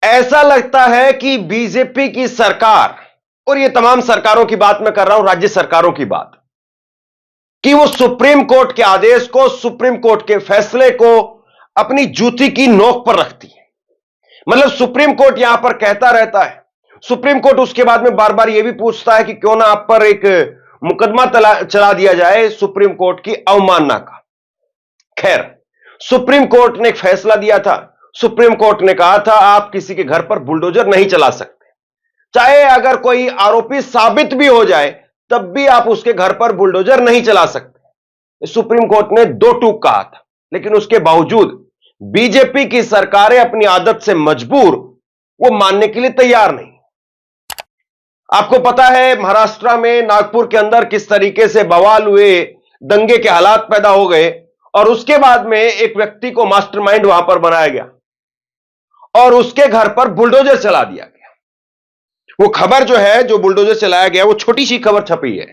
ऐसा लगता है कि बीजेपी की सरकार, और ये तमाम सरकारों की बात मैं कर रहा हूं, राज्य सरकारों की बात, कि वो सुप्रीम कोर्ट के आदेश को, सुप्रीम कोर्ट के फैसले को अपनी जूती की नोक पर रखती है। मतलब सुप्रीम कोर्ट यहां पर कहता रहता है, सुप्रीम कोर्ट उसके बाद में बार बार यह भी पूछता है कि क्यों ना आप पर एक मुकदमा चला दिया जाए सुप्रीम कोर्ट की अवमानना का। खैर, सुप्रीम कोर्ट ने एक फैसला दिया था। सुप्रीम कोर्ट ने कहा था आप किसी के घर पर बुलडोजर नहीं चला सकते, चाहे अगर कोई आरोपी साबित भी हो जाए तब भी आप उसके घर पर बुलडोजर नहीं चला सकते। सुप्रीम कोर्ट ने दो टूक कहा था, लेकिन उसके बावजूद बीजेपी की सरकारें अपनी आदत से मजबूर वो मानने के लिए तैयार नहीं। आपको पता है महाराष्ट्र में, नागपुर के अंदर किस तरीके से बवाल हुए, दंगे के हालात पैदा हो गए, और उसके बाद में एक व्यक्ति को मास्टरमाइंड वहां पर बनाया गया और उसके घर पर बुलडोजर चला दिया गया। वो खबर जो है, जो बुलडोजर चलाया गया, वो छोटी सी खबर छपी है।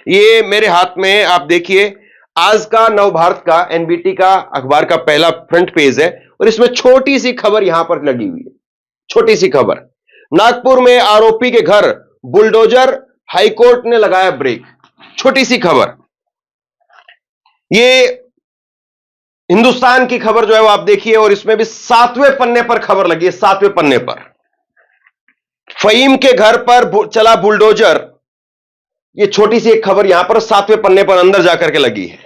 ये मेरे हाथ में आप देखिए, आज का नवभारत का, एनबीटी का अखबार का पहला फ्रंट पेज है और इसमें छोटी सी खबर यहां पर लगी हुई है। छोटी सी खबर, नागपुर में आरोपी के घर बुलडोजर, हाईकोर्ट ने लगाया ब्रेक। छोटी सी खबर। ये हिंदुस्तान की खबर जो है वो आप देखिए, और इसमें भी 7वें पन्ने पर खबर लगी है। 7वें पन्ने पर फहीम के घर पर चला बुलडोजर। ये छोटी सी एक खबर यहां पर 7वें पन्ने पर अंदर जाकर के लगी है।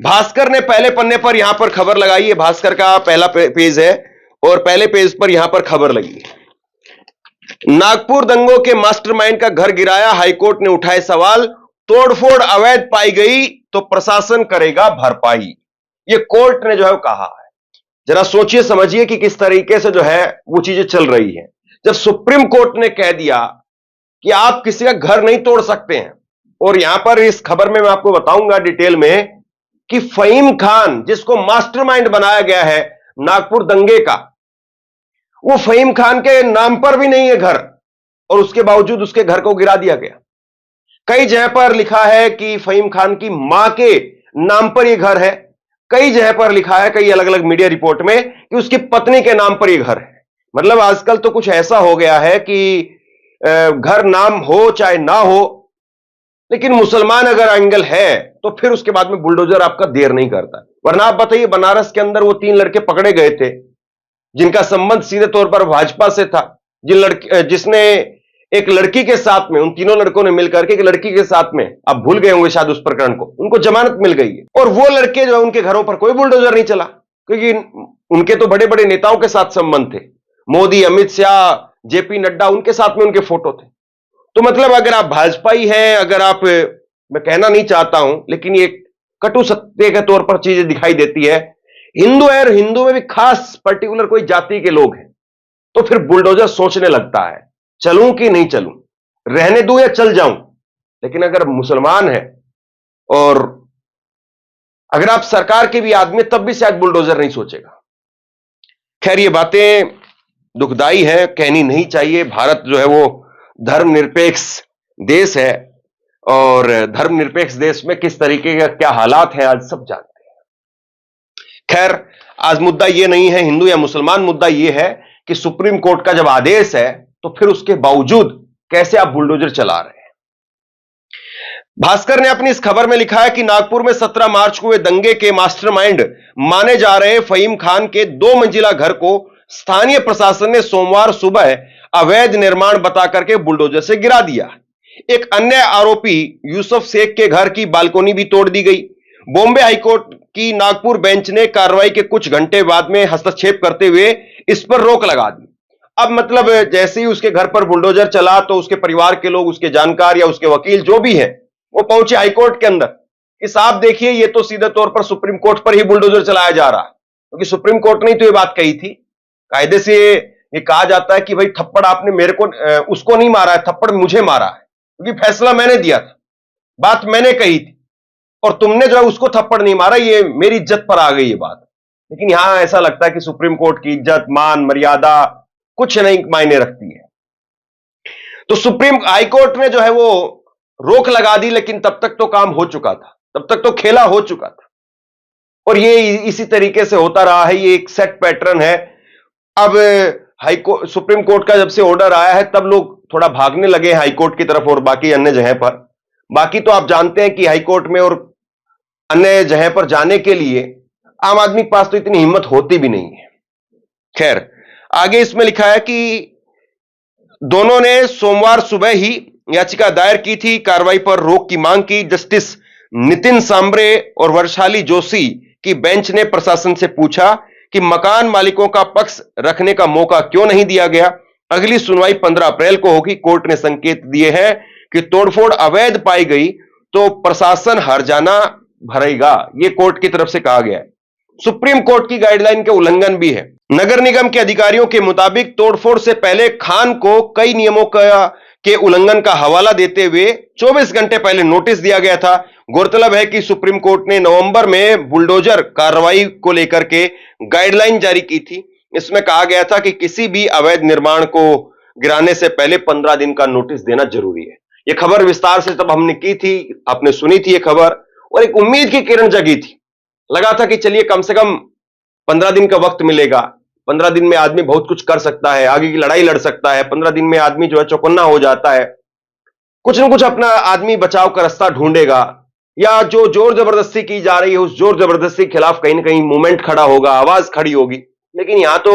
भास्कर ने पहले पन्ने पर यहां पर खबर लगाई है। भास्कर का पहला पेज है और पहले पेज पर यहां पर खबर लगी है, नागपुर दंगों के मास्टरमाइंड का घर गिराया, हाईकोर्ट ने उठाए सवाल, तोड़फोड़ अवैध पाई गई तो प्रशासन करेगा भरपाई। ये कोर्ट ने जो है वो कहा है। जरा सोचिए समझिए कि किस तरीके से जो है वो चीजें चल रही हैं। जब सुप्रीम कोर्ट ने कह दिया कि आप किसी का घर नहीं तोड़ सकते हैं, और यहां पर इस खबर में मैं आपको बताऊंगा डिटेल में कि फहीम खान, जिसको मास्टरमाइंड बनाया गया है नागपुर दंगे का, वो फहीम खान के नाम पर भी नहीं है घर, और उसके बावजूद उसके घर को गिरा दिया गया। कई जगह पर लिखा है कि फहीम खान की मां के नाम पर यह घर है, कई जगह पर लिखा है, कई अलग अलग मीडिया रिपोर्ट में, कि उसकी पत्नी के नाम पर यह घर है। मतलब आजकल तो कुछ ऐसा हो गया है कि घर नाम हो चाहे ना हो, लेकिन मुसलमान अगर एंगल है तो फिर उसके बाद में बुलडोजर आपका देर नहीं करता। वरना आप बताइए, बनारस के अंदर वो 3 लड़के पकड़े गए थे जिनका संबंध सीधे तौर पर भाजपा से था, जिसने एक लड़की के साथ में, उन तीनों लड़कों ने मिलकर के एक लड़की के साथ में, आप भूल गए होंगे शायद उस प्रकरण को, उनको जमानत मिल गई है। और वो लड़के जो है उनके घरों पर कोई बुलडोजर नहीं चला, क्योंकि उनके तो बड़े बड़े नेताओं के साथ संबंध थे। मोदी, अमित शाह, जेपी नड्डा, उनके साथ में उनके फोटो थे। तो मतलब अगर आप भाजपाई हैं, अगर आप, मैं कहना नहीं चाहता हूं लेकिन ये कटु सत्य के तौर पर चीजें दिखाई देती है, हिंदू है और हिंदू में भी खास पर्टिकुलर कोई जाति के लोग हैं, तो फिर बुलडोजर सोचने लगता है चलूं कि नहीं चलूं, रहने दूं या चल जाऊं। लेकिन अगर मुसलमान है और अगर आप सरकार के भी आदमी, तब भी शायद बुलडोजर नहीं सोचेगा। खैर, ये बातें दुखदाई है, कहनी नहीं चाहिए। भारत जो है वो धर्मनिरपेक्ष देश है, और धर्मनिरपेक्ष देश में किस तरीके का क्या हालात है आज सब जानते हैं। खैर, आज मुद्दा यह नहीं है हिंदू या मुसलमान, मुद्दा यह है कि सुप्रीम कोर्ट का जब आदेश है तो फिर उसके बावजूद कैसे आप बुलडोजर चला रहे हैं। भास्कर ने अपनी इस खबर में लिखा है कि नागपुर में 17 मार्च को हुए दंगे के मास्टरमाइंड माने जा रहे फहीम खान के 2 मंजिला घर को स्थानीय प्रशासन ने सोमवार सुबह अवैध निर्माण बता करके बुलडोजर से गिरा दिया। एक अन्य आरोपी यूसुफ शेख के घर की बालकोनी भी तोड़ दी गई। बॉम्बे हाईकोर्ट की नागपुर बेंच ने कार्रवाई के कुछ घंटे बाद में हस्तक्षेप करते हुए इस पर रोक लगा दी। अब मतलब जैसे ही उसके घर पर बुलडोजर चला तो उसके परिवार के लोग, उसके जानकार या उसके वकील जो भी है, वो पहुंचे हाईकोर्ट के अंदर कि साहब देखिए, ये तो सीधे तौर पर सुप्रीम कोर्ट पर ही बुलडोजर चलाया जा रहा है, क्योंकि सुप्रीम कोर्ट ने तो ये बात कही थी। कायदे से ये कहा जाता है कि भाई थप्पड़ आपने मेरे को, उसको नहीं मारा है, थप्पड़ मुझे मारा है, क्योंकि फैसला मैंने दिया था, बात मैंने कही थी, और तुमने जो है उसको थप्पड़ नहीं मारा, ये मेरी इज्जत पर आ गई ये बात। लेकिन यहां ऐसा लगता है कि सुप्रीम कोर्ट की इज्जत, मान, मर्यादा कुछ नहीं मायने रखती है। तो सुप्रीम हाईकोर्ट ने जो है वो रोक लगा दी, लेकिन तब तक तो काम हो चुका था, तब तक तो खेला हो चुका था, और ये इसी तरीके से होता रहा है। ये एक सेट पैटर्न है। अब सुप्रीम कोर्ट का जब से ऑर्डर आया है तब लोग थोड़ा भागने लगे हाई कोर्ट की तरफ और बाकी अन्य जगह पर। बाकी तो आप जानते हैं कि हाई कोर्ट में और अन्य जगह पर जाने के लिए आम आदमी के पास तो इतनी हिम्मत होती भी नहीं है। खैर, आगे इसमें लिखा है कि दोनों ने सोमवार सुबह ही याचिका दायर की थी, कार्रवाई पर रोक की मांग की। जस्टिस नितिन सांबरे और वर्षाली जोशी की बेंच ने प्रशासन से पूछा कि मकान मालिकों का पक्ष रखने का मौका क्यों नहीं दिया गया। अगली सुनवाई 15 अप्रैल को होगी। कोर्ट ने संकेत दिए हैं कि तोड़फोड़ अवैध पाई गई तो प्रशासन हर्जाना भरेगा, यह कोर्ट की तरफ से कहा गया है। सुप्रीम कोर्ट की गाइडलाइन के उल्लंघन भी है। नगर निगम के अधिकारियों के मुताबिक तोड़फोड़ से पहले खान को कई नियमों के उल्लंघन का हवाला देते हुए 24 घंटे पहले नोटिस दिया गया था। गौरतलब है कि सुप्रीम कोर्ट ने नवंबर में बुलडोजर कार्रवाई को लेकर के गाइडलाइन जारी की थी। इसमें कहा गया था कि किसी भी अवैध निर्माण को गिराने से पहले 15 दिन का नोटिस देना जरूरी है। यह खबर विस्तार से तब हमने की थी, आपने सुनी थी यह खबर, और एक उम्मीद की किरण जगी थी। लगा था कि चलिए कम से कम 15 दिन का वक्त मिलेगा, 15 दिन में आदमी बहुत कुछ कर सकता है, आगे की लड़ाई लड़ सकता है, 15 दिन में आदमी जो है चौकन्ना हो जाता है, कुछ ना कुछ अपना आदमी बचाव का रास्ता ढूंढेगा, या जो जोर जबरदस्ती की जा रही है उस जोर जबरदस्ती के खिलाफ कहीं ना कहीं मूवमेंट खड़ा होगा, आवाज खड़ी होगी। लेकिन यहां तो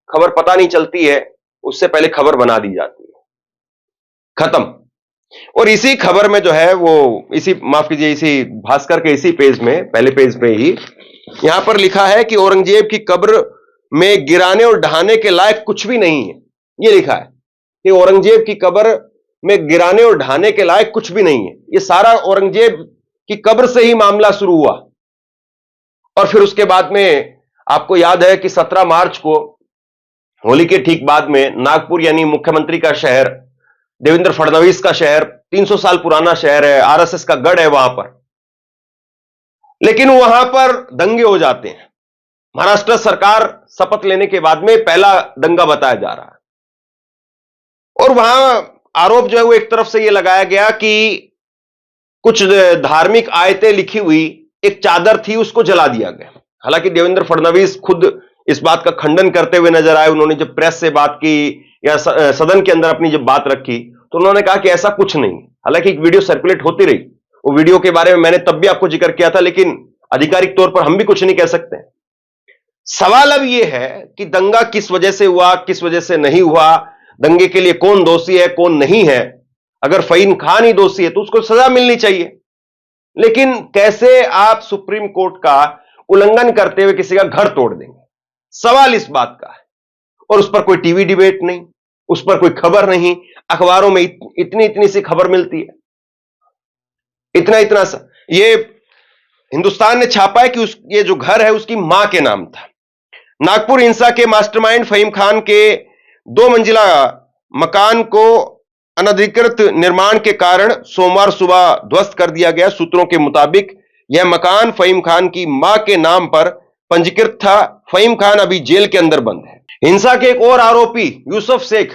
खबर पता नहीं चलती है, उससे पहले खबर बना दी जाती है, खत्म। और इसी खबर में जो है वो माफ कीजिए, इसी भास्कर के इसी पेज में, पहले पेज पे ही यहां पर लिखा है कि औरंगजेब की कब्र में गिराने और ढहाने के लायक कुछ भी नहीं है। यह लिखा है कि औरंगजेब की कब्र में गिराने और ढहाने के लायक कुछ भी नहीं है। यह सारा औरंगजेब की कब्र से ही मामला शुरू हुआ। और फिर उसके बाद में आपको याद है कि 17 मार्च को होली के ठीक बाद में नागपुर, यानी मुख्यमंत्री का शहर, देवेंद्र फडणवीस का शहर, 300 साल पुराना शहर है, आरएसएस का गढ़ है वहां पर, लेकिन वहां पर दंगे हो जाते हैं। महाराष्ट्र सरकार शपथ लेने के बाद में पहला दंगा बताया जा रहा है। और वहां आरोप जो है वो एक तरफ से यह लगाया गया कि कुछ धार्मिक आयतें लिखी हुई एक चादर थी, उसको जला दिया गया। हालांकि देवेंद्र फडणवीस खुद इस बात का खंडन करते हुए नजर आए। उन्होंने जब प्रेस से बात की या सदन के अंदर अपनी जब बात रखी तो उन्होंने कहा कि ऐसा कुछ नहीं। हालांकि एक वीडियो सर्कुलेट होती रही, वो वीडियो के बारे में मैंने तब भी आपको जिक्र किया था, लेकिन आधिकारिक तौर पर हम भी कुछ नहीं कह सकते। सवाल अब यह है कि दंगा किस वजह से हुआ, किस वजह से नहीं हुआ, दंगे के लिए कौन दोषी है, कौन नहीं है। अगर फहीम खान ही दोषी है तो उसको सजा मिलनी चाहिए, लेकिन कैसे आप सुप्रीम कोर्ट का उल्लंघन करते हुए किसी का घर तोड़ देंगे, सवाल इस बात का है। और उस पर कोई टीवी डिबेट नहीं, उस पर कोई खबर नहीं, अखबारों में इतनी इतनी सी खबर मिलती है, इतना इतना सा। ये हिंदुस्तान ने छापा है कि ये जो घर है उसकी मां के नाम था। नागपुर हिंसा के मास्टरमाइंड फहीम खान के 2 मंजिला मकान को अनधिकृत निर्माण के कारण सोमवार सुबह ध्वस्त कर दिया गया। सूत्रों के मुताबिक यह मकान फहीम खान की मां के नाम पर पंजीकृत था। फहीम खान अभी जेल के अंदर बंद है। हिंसा के एक और आरोपी यूसुफ शेख,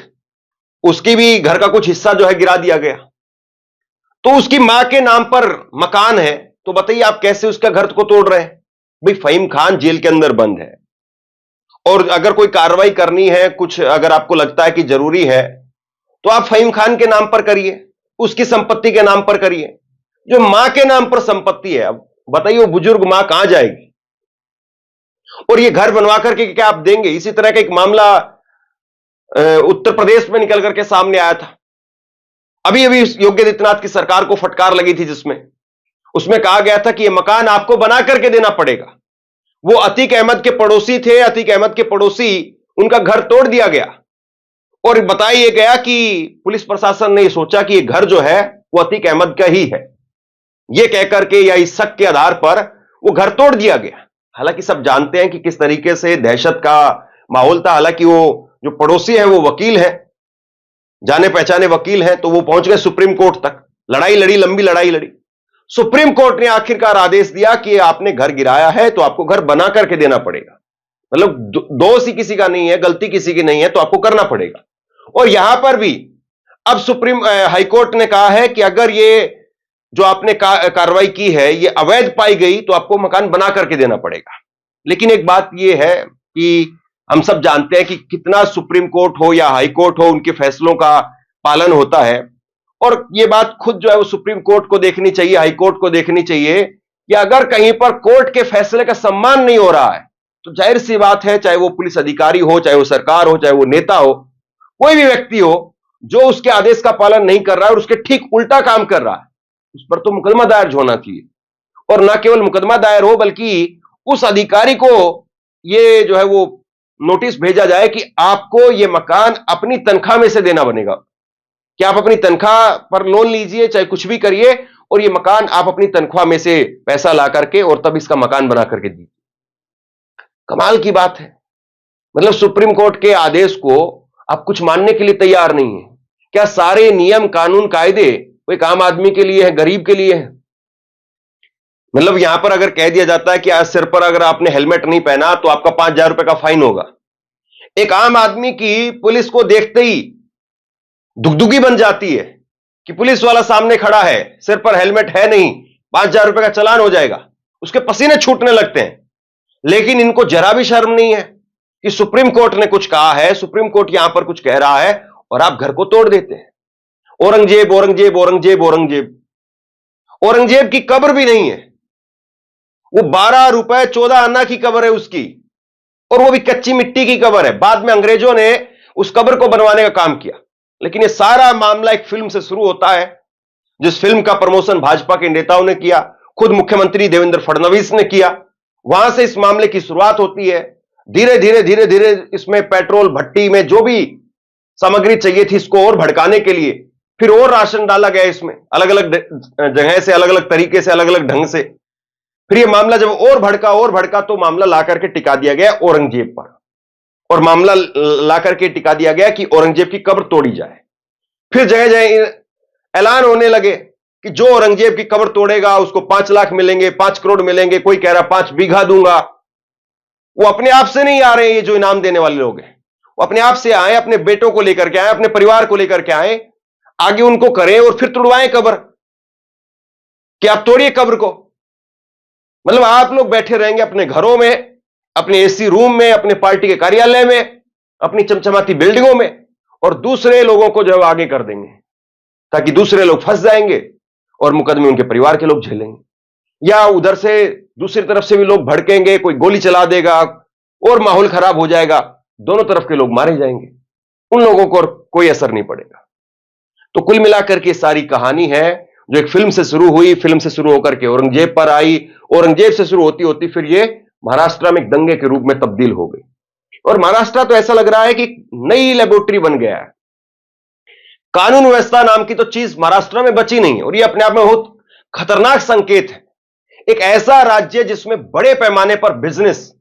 उसकी भी घर का कुछ हिस्सा जो है गिरा दिया गया। तो उसकी मां के नाम पर मकान है, तो बताइए आप कैसे उसका घर को तोड़ रहे हैं? भाई फहीम खान जेल के अंदर बंद है, और अगर कोई कार्रवाई करनी है, कुछ अगर आपको लगता है कि जरूरी है, तो आप फहीम खान के नाम पर करिए, उसकी संपत्ति के नाम पर करिए। जो मां के नाम पर संपत्ति है, अब बताइए वो बुजुर्ग मां कहां जाएगी? और ये घर बनवा करके क्या आप देंगे? इसी तरह का एक मामला उत्तर प्रदेश में निकल करके सामने आया था। अभी अभी योगी आदित्यनाथ की सरकार को फटकार लगी थी, जिसमें उसमें कहा गया था कि यह मकान आपको बना करके देना पड़ेगा। वो अतीक अहमद के पड़ोसी थे, अतीक अहमद के पड़ोसी, उनका घर तोड़ दिया गया। और बताया गया कि पुलिस प्रशासन ने सोचा कि यह घर जो है वो अतीक अहमद का ही है, यह कहकर के या इस शक के आधार पर वो घर तोड़ दिया गया। हालांकि सब जानते हैं कि किस तरीके से दहशत का माहौल था। हालांकि वो जो पड़ोसी है वो वकील है, जाने पहचाने वकील हैं, तो वो पहुंच गए सुप्रीम कोर्ट तक, लड़ाई लड़ी, लंबी लड़ाई लड़ी। सुप्रीम कोर्ट ने आखिरकार आदेश दिया कि आपने घर गिराया है तो आपको घर बना करके देना पड़ेगा। मतलब दोष ही किसी का नहीं है, गलती किसी की नहीं है, तो आपको करना पड़ेगा। और यहां पर भी अब सुप्रीम हाईकोर्ट ने कहा है कि अगर ये जो आपने कार्रवाई की है ये अवैध पाई गई तो आपको मकान बना करके देना पड़ेगा। लेकिन एक बात ये है कि हम सब जानते हैं कि कितना सुप्रीम कोर्ट हो या हाई कोर्ट हो, उनके फैसलों का पालन होता है। और ये बात खुद जो है वो सुप्रीम कोर्ट को देखनी चाहिए, हाई कोर्ट को देखनी चाहिए कि अगर कहीं पर कोर्ट के फैसले का सम्मान नहीं हो रहा है तो जाहिर सी बात है, चाहे वो पुलिस अधिकारी हो, चाहे वो सरकार हो, चाहे वो नेता हो, कोई भी व्यक्ति हो जो उसके आदेश का पालन नहीं कर रहा है और उसके ठीक उल्टा काम कर रहा है, उस पर तो मुकदमा दायर होना चाहिए। और न केवल मुकदमा दायर हो बल्कि उस अधिकारी को ये जो है वो नोटिस भेजा जाए कि आपको ये मकान अपनी तनख्वाह में से देना बनेगा, कि आप अपनी तनख्वाह पर लोन लीजिए, चाहे कुछ भी करिए, और ये मकान आप अपनी तनख्वाह में से पैसा ला करके और तब इसका मकान बना करके दीजिए। कमाल की बात है। मतलब सुप्रीम कोर्ट के आदेश को आप कुछ मानने के लिए तैयार नहीं है। क्या सारे नियम कानून कायदे वो एक आम आदमी के लिए है, गरीब के लिए है? मतलब यहां पर अगर कह दिया जाता है कि आज सिर पर अगर आपने हेलमेट नहीं पहना तो आपका 5,000 रुपए का फाइन होगा, एक आम आदमी की पुलिस को देखते ही दुगदुगी बन जाती है कि पुलिस वाला सामने खड़ा है, सिर पर हेलमेट है नहीं, 5,000 रुपए का चालान हो जाएगा, उसके पसीने छूटने लगते हैं। लेकिन इनको जरा भी शर्म नहीं है कि सुप्रीम कोर्ट ने कुछ कहा है, सुप्रीम कोर्ट यहां पर कुछ कह रहा है और आप घर को तोड़ देते हैं। औरंगजेब औरंगजेब औरंगजेब औरंगजेब, औरंगजेब की कब्र भी नहीं है, वो 12 रुपए 14 आना की कब्र है उसकी, और वो भी कच्ची मिट्टी की कब्र है। बाद में अंग्रेजों ने उस कब्र को बनवाने का काम किया। लेकिन ये सारा मामला एक फिल्म से शुरू होता है, जिस फिल्म का प्रमोशन भाजपा के नेताओं ने किया, खुद मुख्यमंत्री देवेंद्र फडणवीस ने किया। वहां से इस मामले की शुरुआत होती है। धीरे धीरे धीरे धीरे इसमें पेट्रोल भट्टी में जो भी सामग्री चाहिए थी इसको और भड़काने के लिए फिर और राशन डाला गया इसमें, अलग अलग जगह से, अलग अलग तरीके से, अलग अलग ढंग से। फिर यह मामला जब और भड़का तो मामला ला करके टिका दिया गया औरंगजेब पर, और मामला ला करके टिका दिया गया कि औरंगजेब की कब्र तोड़ी जाए। फिर जगह जगह ऐलान होने लगे कि जो औरंगजेब की कब्र तोड़ेगा उसको 5 लाख मिलेंगे, 5 करोड़ मिलेंगे, कोई कह रहा 5 बीघा दूंगा। वो अपने आप से नहीं आ रहे हैं, ये जो इनाम देने वाले लोग हैं, वो अपने आप से आए, अपने बेटों को लेकर के आए, अपने परिवार को लेकर के आए, आगे उनको करें और फिर तुड़वाएं कब्र कि आप तोड़िए कब्र को। मतलब आप लोग बैठे रहेंगे अपने घरों में, अपने एसी रूम में, अपने पार्टी के कार्यालय में, अपनी चमचमाती बिल्डिंगों में, और दूसरे लोगों को जो आगे कर देंगे ताकि दूसरे लोग फंस जाएंगे और मुकदमे उनके परिवार के लोग झेलेंगे, या उधर से दूसरी तरफ से भी लोग भड़केंगे, कोई गोली चला देगा और माहौल खराब हो जाएगा, दोनों तरफ के लोग मारे जाएंगे, उन लोगों को कोई असर नहीं पड़ेगा। तो कुल मिलाकर के सारी कहानी है जो एक फिल्म से शुरू हुई, फिल्म से शुरू होकर के औरंगजेब पर आई, औरंगजेब से शुरू होती होती फिर ये महाराष्ट्र में एक दंगे के रूप में तब्दील हो गई। और महाराष्ट्र तो ऐसा लग रहा है कि नई लेबोरेटरी बन गया है। कानून व्यवस्था नाम की तो चीज महाराष्ट्र में बची नहीं है, और यह अपने आप में बहुत खतरनाक संकेत है। एक ऐसा राज्य जिसमें बड़े पैमाने पर बिजनेस,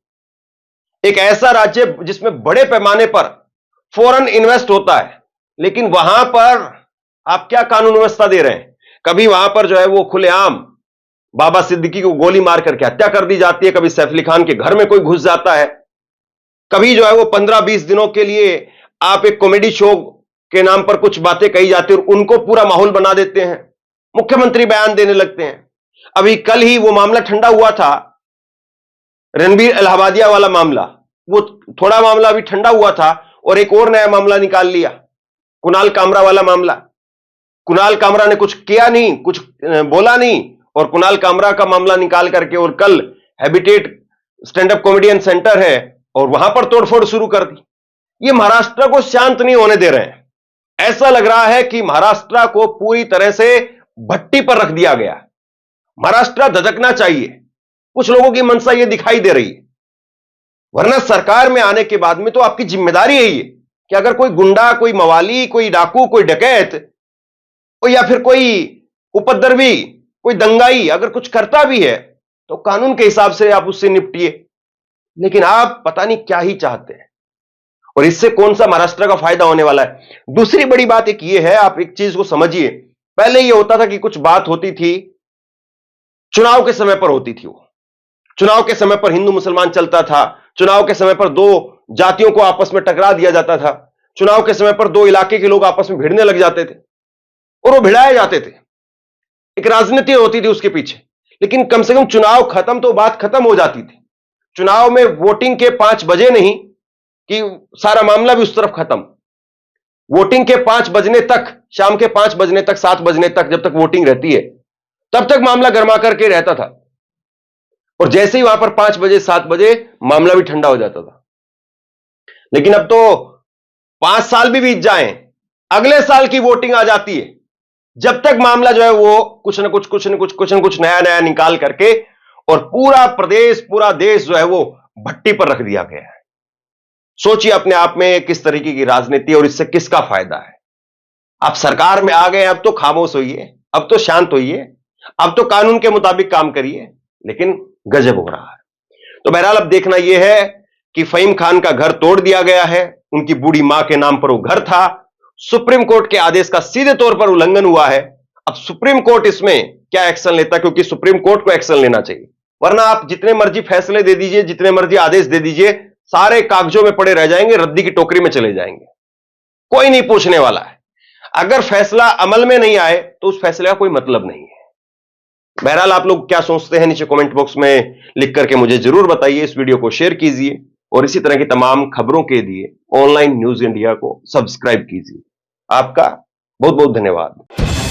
एक ऐसा राज्य जिसमें बड़े पैमाने पर फॉरेन इन्वेस्ट होता है, लेकिन वहां पर आप क्या कानून व्यवस्था दे रहे हैं? कभी वहां पर जो है वो खुलेआम बाबा सिद्दीकी को गोली मार करके हत्या कर दी जाती है, कभी सैफ अली खान के घर में कोई घुस जाता है, कभी जो है वो 15-20 दिनों के लिए आप एक कॉमेडी शो के नाम पर कुछ बातें कही जाती है और उनको पूरा माहौल बना देते हैं, मुख्यमंत्री बयान देने लगते हैं। अभी कल ही वो मामला ठंडा हुआ था, रणबीर इलाहाबादिया वाला मामला, वो थोड़ा मामला अभी ठंडा हुआ था और एक और नया मामला निकाल लिया, कुणाल कामरा वाला मामला। कुणाल कामरा ने कुछ किया नहीं, कुछ बोला नहीं, और कुणाल कामरा का मामला निकाल करके और कल habitat stand up comedian centre है और वहां पर तोड़फोड़ शुरू कर दी। ये महाराष्ट्र को शांत नहीं होने दे रहे हैं। ऐसा लग रहा है कि महाराष्ट्र को पूरी तरह से भट्टी पर रख दिया गया। महाराष्ट्र धधकना चाहिए, कुछ लोगों की मंशा यह दिखाई दे रही है। वरना सरकार में आने के बाद में तो आपकी जिम्मेदारी है ये कि अगर कोई गुंडा, कोई मवाली, कोई डाकू, कोई डकैत या फिर कोई उपद्रवी, कोई दंगाई अगर कुछ करता भी है तो कानून के हिसाब से आप उससे निपटिए। लेकिन आप पता नहीं क्या ही चाहते हैं, और इससे कौन सा महाराष्ट्र का फायदा होने वाला है। दूसरी बड़ी बात एक ये है, आप एक चीज को समझिए, पहले यह होता था कि कुछ बात होती थी, चुनाव के समय पर होती थी, वो चुनाव के समय पर हिंदू मुसलमान चलता था, चुनाव के समय पर दो जातियों को आपस में टकरा दिया जाता था, चुनाव के समय पर दो इलाके के लोग आपस में भिड़ने लग जाते थे और वो भिड़ाए जाते थे, एक राजनीति होती थी उसके पीछे। लेकिन कम से कम चुनाव खत्म तो बात खत्म हो जाती थी। चुनाव में वोटिंग के 5 बजे नहीं कि सारा मामला भी उस तरफ खत्म। वोटिंग के 5 बजने तक, शाम के 5 बजने तक, 7 बजने तक, जब तक वोटिंग रहती है तब तक मामला गर्मा करके रहता था, और जैसे ही वहां पर 5 बजे 7 बजे मामला भी ठंडा हो जाता था। लेकिन अब तो 5 साल भी बीत जाएं, अगले साल की वोटिंग आ जाती है, जब तक मामला जो है वो कुछ न कुछ नया नया निकाल करके, और पूरा प्रदेश, पूरा देश जो है वो भट्टी पर रख दिया गया है। सोचिए अपने आप में किस तरीके की राजनीति, और इससे किसका फायदा है। आप सरकार में आ गए, अब तो खामोश होइए, अब तो शांत होइए, अब तो कानून के मुताबिक काम करिए, लेकिन गजब हो रहा है। तो बहरहाल अब देखना यह है कि फहीम खान का घर तोड़ दिया गया है, उनकी बूढ़ी मां के नाम पर वो घर था, सुप्रीम कोर्ट के आदेश का सीधे तौर पर उल्लंघन हुआ है। अब सुप्रीम कोर्ट इसमें क्या एक्शन लेता, क्योंकि सुप्रीम कोर्ट को एक्शन लेना चाहिए, वरना आप जितने मर्जी फैसले दे दीजिए, जितने मर्जी आदेश दे दीजिए, सारे कागजों में पड़े रह जाएंगे, रद्दी की टोकरी में चले जाएंगे, कोई नहीं पूछने वाला है। अगर फैसला अमल में नहीं आए तो उस फैसले का कोई मतलब नहीं है। बहरहाल आप लोग क्या सोचते हैं, नीचे कमेंट बॉक्स में लिख करके मुझे जरूर बताइए। इस वीडियो को शेयर कीजिए और इसी तरह की तमाम खबरों के लिए ऑनलाइन न्यूज इंडिया को सब्सक्राइब कीजिए। आपका बहुत बहुत धन्यवाद।